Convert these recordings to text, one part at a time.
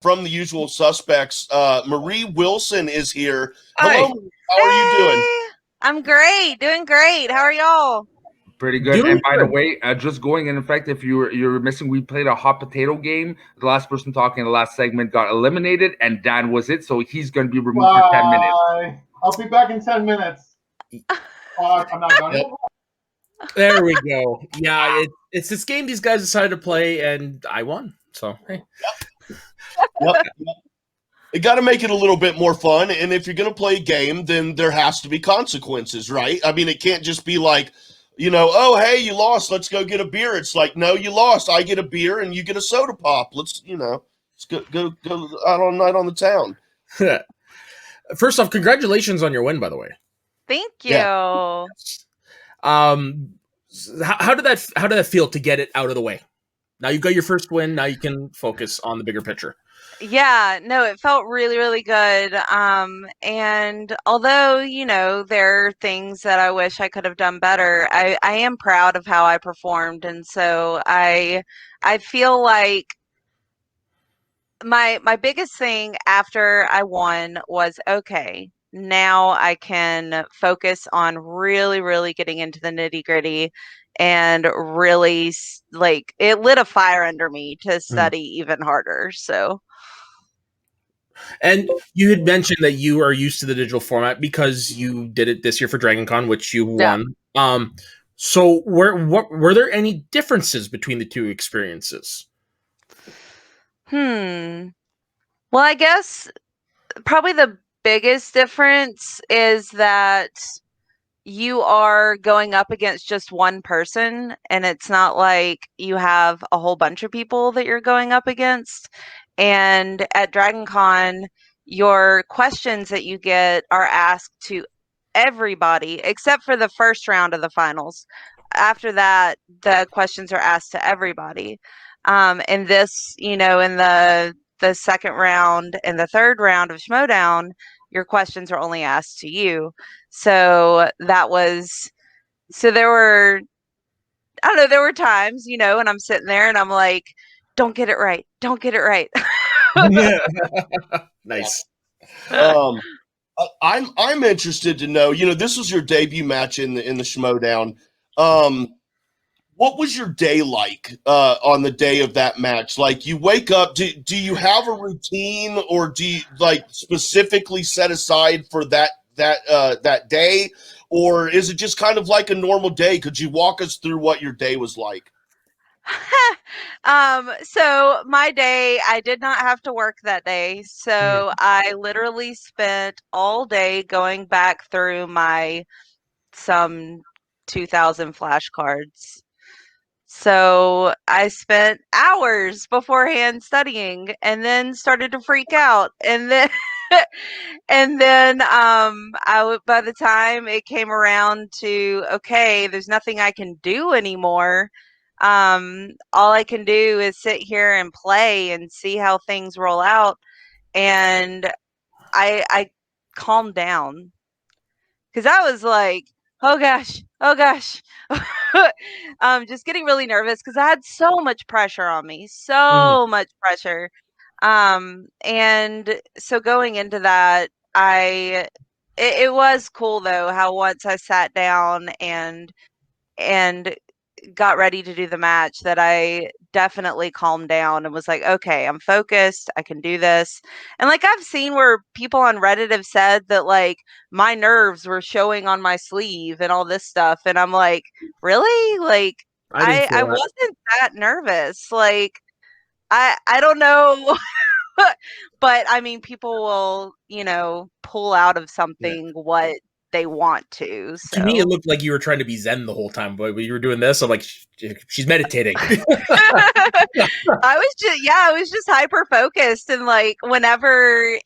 from the usual suspects. Marie Wilson is here. Hi. Hello, Marie. How are you doing? Hey, I'm great, doing great. How are y'all? Pretty good. Doing And by the good. way, just going in effect, if you're missing, we played a hot potato game. The last person talking in the last segment got eliminated, and Dan was it, so he's going to be removed for 10 minutes. Bye. I'll be back in 10 minutes. I'm not going. Yep. There we go. Yeah, it's this game these guys decided to play, and I won. So hey. Yep. You got to make it a little bit more fun, and if you're going to play a game, then there has to be consequences, right? I mean, it can't just be like, oh, hey, you lost, let's go get a beer. It's like, no, you lost, I get a beer, and you get a soda pop. Let's go out on night on the town. First off, congratulations on your win, by the way. Thank you. Yeah. How did that feel to get it out of the way? Now you've got your first win. Now you can focus on the bigger picture. Yeah, no, it felt really, really good. And although, there are things that I wish I could have done better, I am proud of how I performed. And so I feel like my biggest thing after I won was, okay, now I can focus on really, really getting into the nitty-gritty and really it lit a fire under me to study even harder. So. And you had mentioned that you are used to the digital format because you did it this year for Dragon Con, which you won. So were there any differences between the two experiences? Well, I guess probably the biggest difference is that you are going up against just one person, and it's not like you have a whole bunch of people that you're going up against. And at Dragon Con, your questions that you get are asked to everybody except for the first round of the finals. After that, the questions are asked to everybody. And this, in the second round and the third round of Schmodown, your questions are only asked to you. So there were, I don't know, there were times, and I'm sitting there and I'm like, don't get it right. Don't get it right. Nice. I'm interested to know, this was your debut match in the Schmodown. What was your day like on the day of that match? Like, you wake up, do you have a routine, or do you specifically set aside for that day, or is it just kind of like a normal day? Could you walk us through what your day was like? So my day, I did not have to work that day. So I literally spent all day going back through some 2,000 flashcards. So I spent hours beforehand studying, and then started to freak out. And then, by the time it came around to, okay, there's nothing I can do anymore. All I can do is sit here and play and see how things roll out. And I calmed down, because I was like, oh gosh, just getting really nervous because I had so much pressure on me, so much pressure. And so going into that, it was cool though how once I sat down and got ready to do the match, that I definitely calmed down and was like, okay, I'm focused, I can do this. And like, I've seen where people on Reddit have said that like my nerves were showing on my sleeve and all this stuff, and I'm like, really? Like, I wasn't that nervous. Like, I don't know. But I mean, people will, pull out of something what they want to. So. To me, it looked like you were trying to be zen the whole time, but when you were doing this, I'm like, she's meditating. I was just hyper focused, and like whenever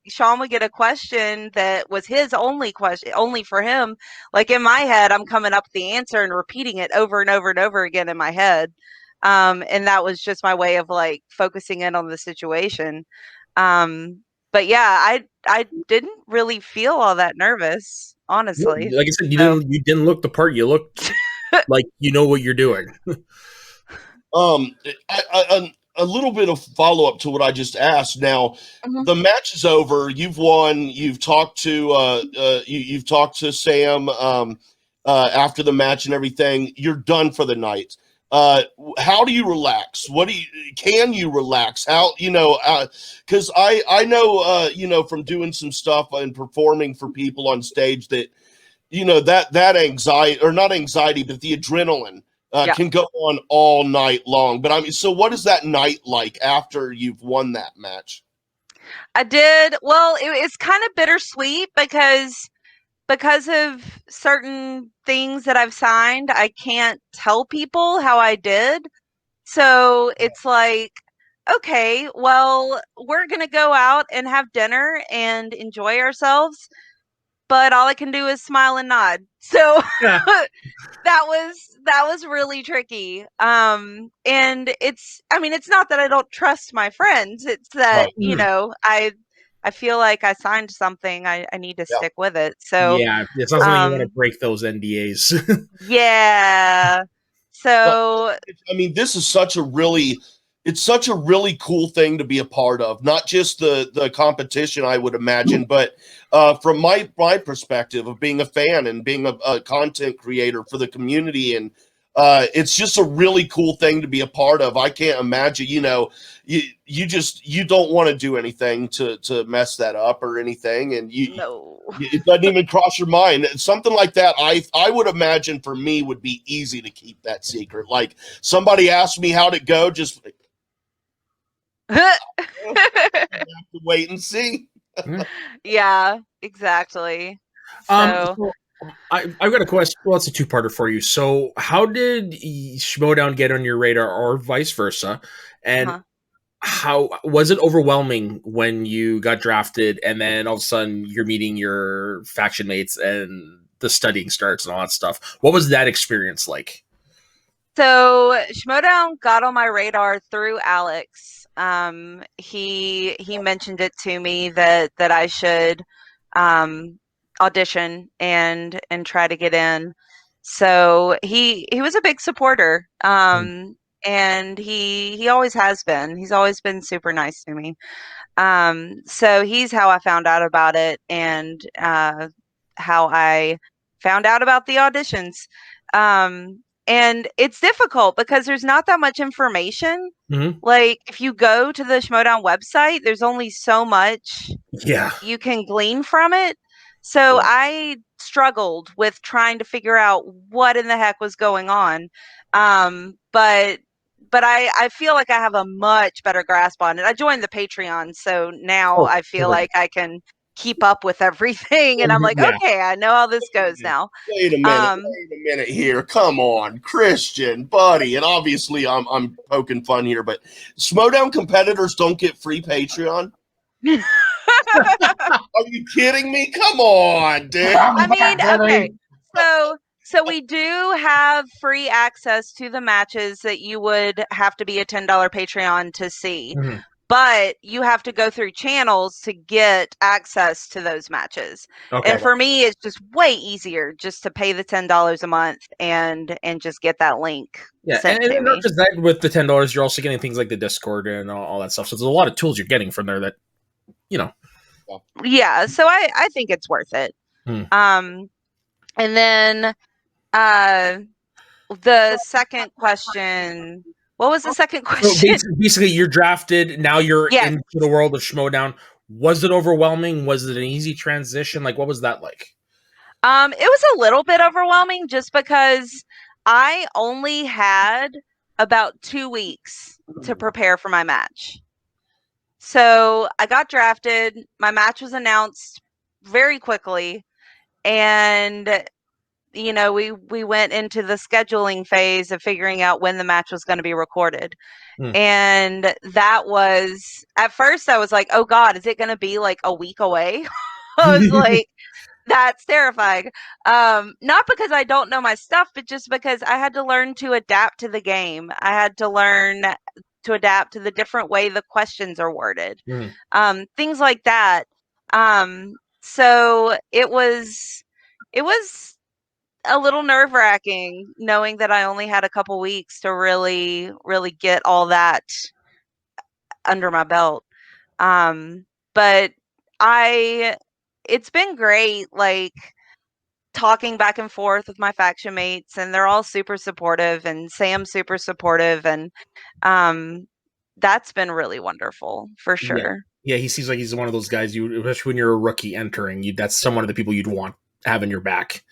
Sean would get a question that was his only question, only for him, like in my head, I'm coming up with the answer and repeating it over and over and over again in my head. And that was just my way of like focusing in on the situation. But yeah, I didn't really feel all that nervous, honestly. Like I said, you didn't look the part. You looked like you know what you're doing. a little bit of follow up to what I just asked. Now, the match is over. You've won. You've talked to you've talked to Sam after the match and everything. You're done for the night. How do you relax? Can you relax? How, because I know, from doing some stuff and performing for people on stage that, that anxiety, or not anxiety, but the adrenaline can go on all night long. But I mean, so what is that night like after you've won that match? I did. Well, it's kind of bittersweet because of certain things that I've signed, I can't tell people how I did. So it's like, okay, well, we're going to go out and have dinner and enjoy ourselves, but all I can do is smile and nod. So Yeah. that was really tricky. And it's not that I don't trust my friends. It's that, I feel like I signed something. I need to stick with it. So Yeah, it sounds like you want to break those NDAs. yeah. Well, So I mean, this is it's such a really cool thing to be a part of. Not just the competition, I would imagine, but from my perspective of being a fan and being a content creator for the community, and it's just a really cool thing to be a part of. I can't imagine, you don't want to do anything to mess that up or anything, and no. it doesn't even cross your mind. Something like that, I would imagine for me would be easy to keep that secret. Like somebody asked me how'd it go, just have to wait and see. Yeah, exactly. So So I've got a question. Well, it's a two-parter for you. So, how did Schmodown get on your radar, or vice versa? And how was it overwhelming when you got drafted, and then all of a sudden you're meeting your faction mates and the studying starts and all that stuff? What was that experience like? So Schmodown got on my radar through Alex. He mentioned it to me that I should audition and try to get in. So he was a big supporter. And he always has been. He's always been super nice to me. So he's how I found out about it, and how I found out about the auditions. And it's difficult because there's not that much information. Mm-hmm. Like if you go to the Schmodown website, there's only so much Yeah. you can glean from it. So I struggled with trying to figure out what in the heck was going on. But I feel like I have a much better grasp on it. I joined the Patreon, so now Oh, I feel perfect. like I can keep up with everything, and I'm like, Yeah. okay, I know how this goes now. Wait a minute here. Come on, Christian, buddy. And obviously I'm poking fun here, but Schmodown competitors don't get free Patreon. Are you kidding me? Come on, dude. I mean, okay. So we do have free access to the matches that you would have to be a $10 Patreon to see. Mm-hmm. But you have to go through channels to get access to those matches. Okay. And for me, it's just way easier just to pay the $10 a month and just get that link sent to and me. not just that, with the $10, you're also getting things like the Discord and all that stuff. So there's a lot of tools you're getting from there that, Yeah, so I think it's worth it. And then the second question. What was the second question? So basically, you're drafted. Now you're Yes. into the world of Schmodown. Was it overwhelming? Was it an easy transition? Like, what was that like? It was a little bit overwhelming just because I only had about 2 weeks to prepare for my match. So I got drafted. My match was announced very quickly, and we went into the scheduling phase of figuring out when the match was going to be recorded. And that was, at first I was like, oh God, is it going to be like a week away? I was like, that's terrifying. Not because I don't know my stuff, but just because I had to learn to adapt to the game. I had to learn to adapt to the different way the questions are worded. Things like that. So it was a little nerve-wracking knowing that I only had a couple weeks to really, really get all that under my belt. But it's been great, like talking back and forth with my faction mates, and they're all super supportive, and Sam's super supportive, and that's been really wonderful for sure. Yeah, he seems like he's one of those guys especially when you're a rookie entering, that's someone of the people you'd want having your back.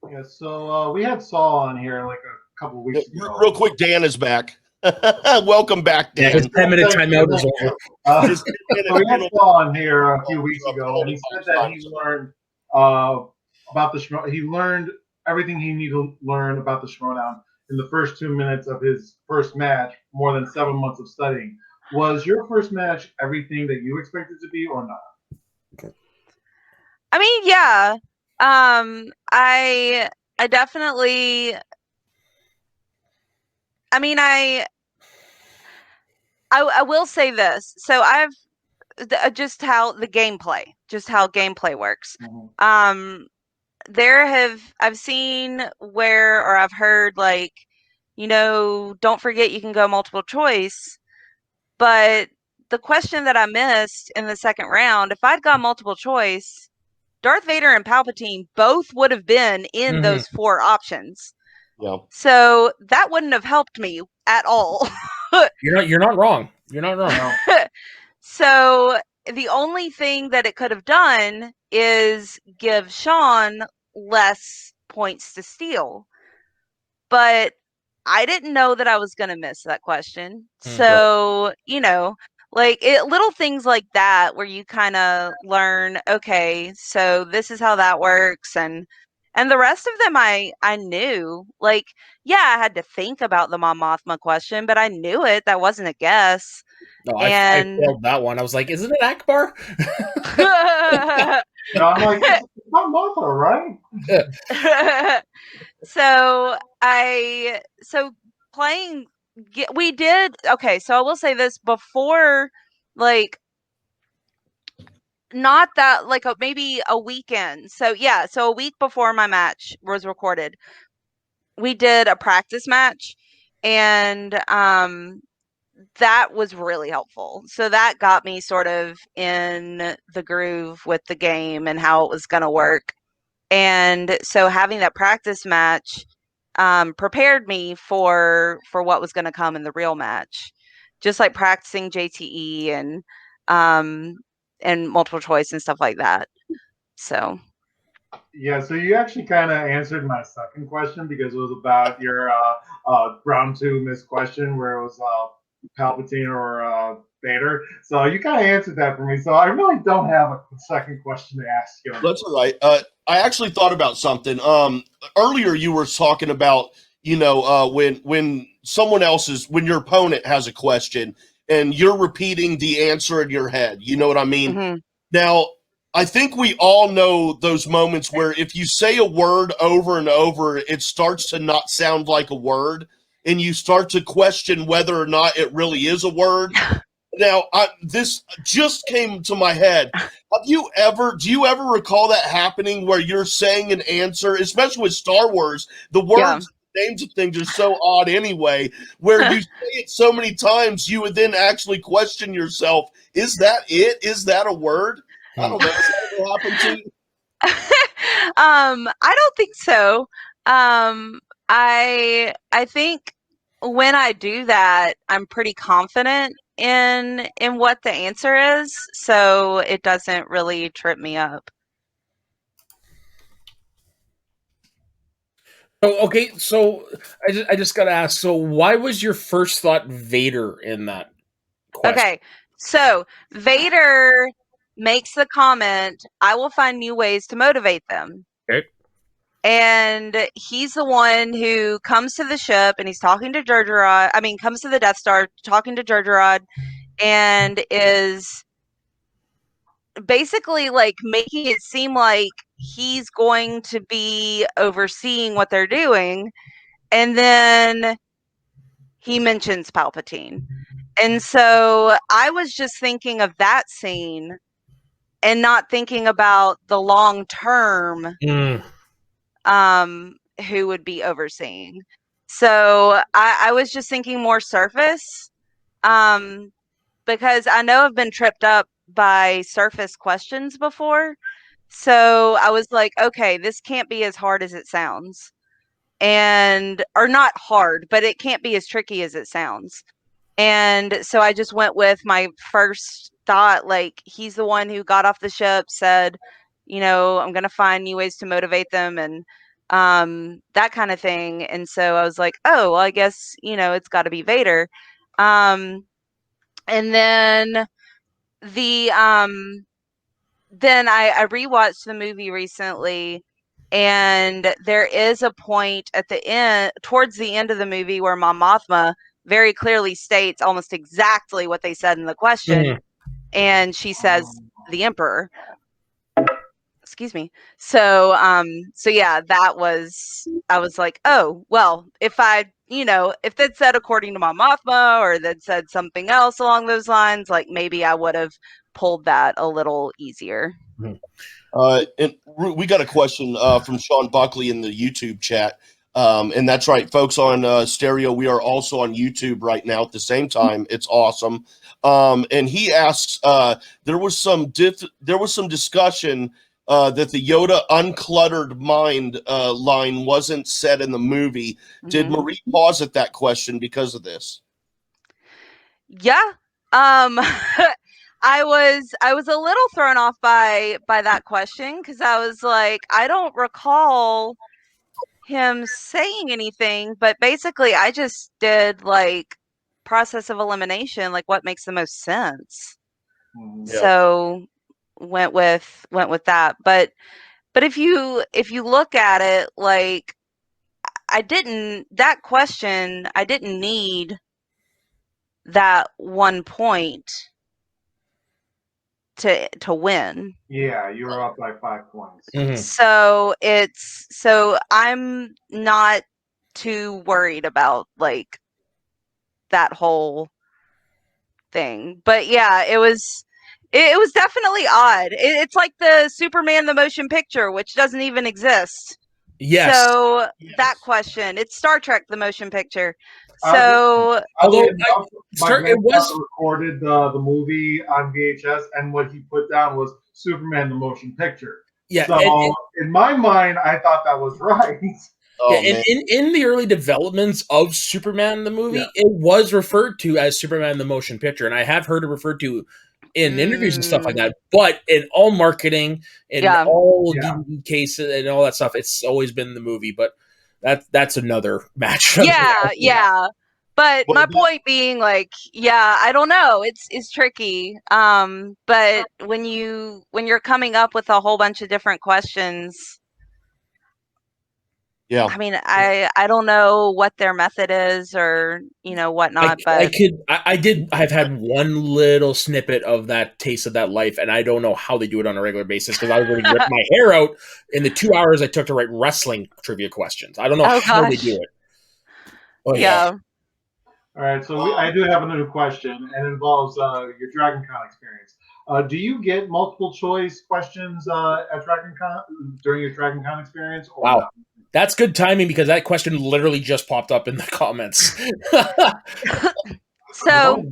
Yeah, so we had Saul on here like a couple weeks ago. Real quick, Dan is back. Welcome back, Dan. Yeah, his 10-minute timeout is over. So we had Saul on here a few weeks ago, and he said that he learned about the he learned everything he needed to learn about the Schmodown in the first 2 minutes of his first match, more than 7 months of studying. Was your first match everything that you expected to be, or not? I mean, yeah. I definitely. I mean, I will say this. So I've just how gameplay works. Mm-hmm. I've seen where, or I've heard, like, don't forget you can go multiple choice. But the question that I missed in the second round, if I'd gone multiple choice, Darth Vader and Palpatine both would have been in those 4 options. Yeah. So that wouldn't have helped me at all. You're not wrong. You're not wrong. So the only thing that it could have done is give Sean less points to steal. But I didn't know that I was going to miss that question. So, little things like that where you kind of learn, okay, so this is how that works. And the rest of them I knew. Like, yeah, I had to think about the Mon Mothma question, but I knew it. That wasn't a guess. No, I failed that one. I was like, isn't it Akbar? No, I'm like, it's not Martha, right? So playing, we did, okay, so I will say this before, like, not that, like, maybe a weekend. So yeah, so a week before my match was recorded, we did a practice match, and that was really helpful. So that got me sort of in the groove with the game and how it was going to work. And so having that practice match prepared me for what was going to come in the real match, just like practicing JTE and multiple choice and stuff like that. So yeah, so you actually kind of answered my second question, because it was about your round 2 missed question where it was Palpatine or Vader. So you kind of answered that for me. So I really don't have a second question to ask you. That's all right. I actually thought about something. Earlier you were talking about, when when your opponent has a question and you're repeating the answer in your head. You know what I mean? Mm-hmm. Now, I think we all know those moments where if you say a word over and over, it starts to not sound like a word, and you start to question whether or not it really is a word. Now, this just came to my head. Do you ever recall that happening where you're saying an answer, especially with Star Wars, the words, names of things are so odd anyway, where you say it so many times, you would then actually question yourself, is that it? Is that a word? I don't know. Has that ever happened to you? I don't think so. I think when I do that, I'm pretty confident in what the answer is, so it doesn't really trip me up. Oh, okay. So I just gotta ask. So why was your first thought Vader in that question? Okay, so Vader makes the comment, "I will find new ways to motivate them." Okay. And he's the one who comes to the ship and he's talking to Jar Jar. Comes to the Death Star talking to Jar Jar, and is basically like making it seem like he's going to be overseeing what they're doing. And then he mentions Palpatine. And so I was just thinking of that scene and not thinking about the long term who would be overseeing. So I was just thinking more surface. because I know I've been tripped up by surface questions before. So I was like, okay, this can't be as hard as it sounds. Or not hard, but it can't be as tricky as it sounds. And so I just went with my first thought, like, he's the one who got off the ship, said, I'm going to find new ways to motivate them and that kind of thing. And so I was like, oh, well, I guess, it's got to be Vader. And then then I rewatched the movie recently, and there is a point at the end, towards the end of the movie, where Mon Mothma very clearly states almost exactly what they said in the question, and she says the Emperor. Excuse me. So yeah, I was like, oh, well, if if they'd said according to Mon Mothma, or they'd said something else along those lines, like maybe I would have pulled that a little easier. And we got a question from Sean Buckley in the YouTube chat. And that's right, folks, on stereo. We are also on YouTube right now at the same time. It's awesome. And he asks, there was some discussion that the Yoda uncluttered mind line wasn't said in the movie. Mm-hmm. Did Marie pause at that question because of this? Yeah. I was a little thrown off by that question, because I was like, I don't recall him saying anything, but basically I just did like process of elimination, like what makes the most sense. Yeah. So went with that. But if you look at it, like I didn't need that 1 point to win. Yeah, you were up by 5 points. Mm-hmm. So I'm not too worried about like that whole thing. But yeah, it was definitely odd. It's like the Superman the motion picture, which doesn't even exist. Yes. So that question, it's Star Trek the motion picture. So although it was recorded the movie on VHS, and what he put down was Superman the motion picture. Yeah. So in my mind, I thought that was right. Oh, yeah, and in the early developments of Superman the movie, it was referred to as Superman the motion picture, and I have heard it referred to in interviews and stuff like that. But in all marketing, in all DVD cases and all that stuff, it's always been the movie. But that's another match. Yeah. But my point being, like, I don't know. It's tricky. But when you're coming up with a whole bunch of different questions. Yeah. I mean, I don't know what their method is or, whatnot, but I've had one little snippet of that Taste of That Life, and I don't know how they do it on a regular basis, because I was going to rip my hair out in the 2 hours I took to write wrestling trivia questions. I don't know how they do it. Oh, yeah. All right. So I do have another question, and it involves your Dragon Con experience. Do you get multiple choice questions at Dragon Con during your Dragon Con experience? Or wow. That's good timing, because that question literally just popped up in the comments. So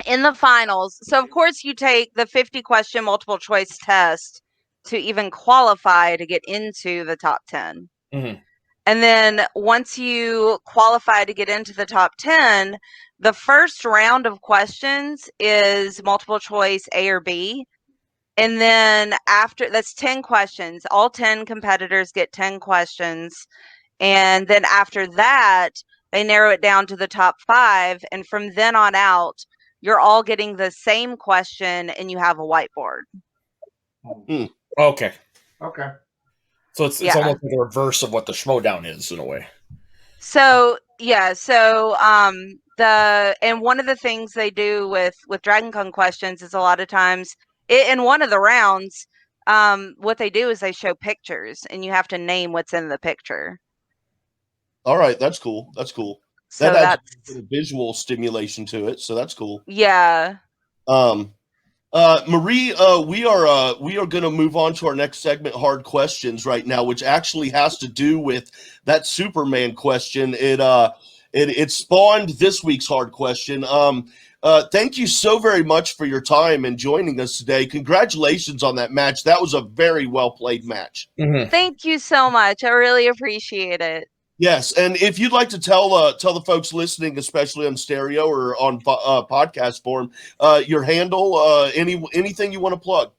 in the finals, so of course you take the 50 question multiple choice test to even qualify to get into the top 10. Mm-hmm. And then once you qualify to get into the top 10, the first round of questions is multiple choice A or B. And then after, that's 10 questions. All 10 competitors get 10 questions. And then after that, they narrow it down to the top 5. And from then on out, you're all getting the same question, and you have a whiteboard. Okay. So it's almost like a reverse of what the Schmodown is, in a way. So and one of the things they do with Dragon Con questions is a lot of times in one of the rounds, what they do is they show pictures, and you have to name what's in the picture. All right, that's cool. So that adds a visual stimulation to it, so that's cool. Yeah. Marie, we are going to move on to our next segment, Hard Questions, right now, which actually has to do with that Superman question. It spawned this week's Hard Question. Thank you so very much for your time and joining us today. Congratulations on that match. That was a very well played match. Mm-hmm. Thank you so much. I really appreciate it. Yes, and if you'd like to tell the folks listening, especially on stereo or on podcast form, your handle, anything you want to plug.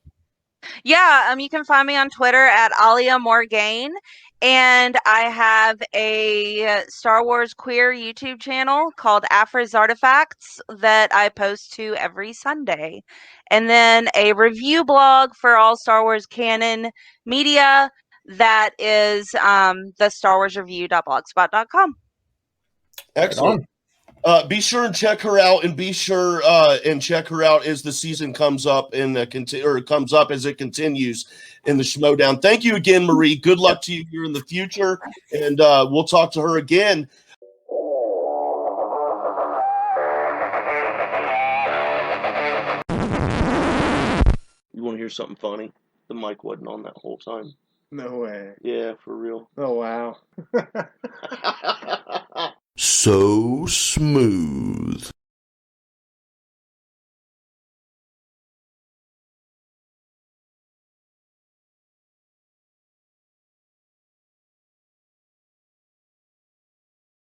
Yeah, you can find me on Twitter at Alia Morgaine, and I have a Star Wars queer YouTube channel called Afra's Artifacts that I post to every Sunday, and then a review blog for all Star Wars canon media that is the Star Wars Review.blogspot.com. Excellent. Be sure and check her out, and be sure and check her out as the season comes up and comes up as it continues in the Schmodown. Thank you again, Marie. Good luck to you here in the future, and we'll talk to her again. You want to hear something funny? The mic wasn't on that whole time. No way. Yeah, for real. Oh, wow. So smooth.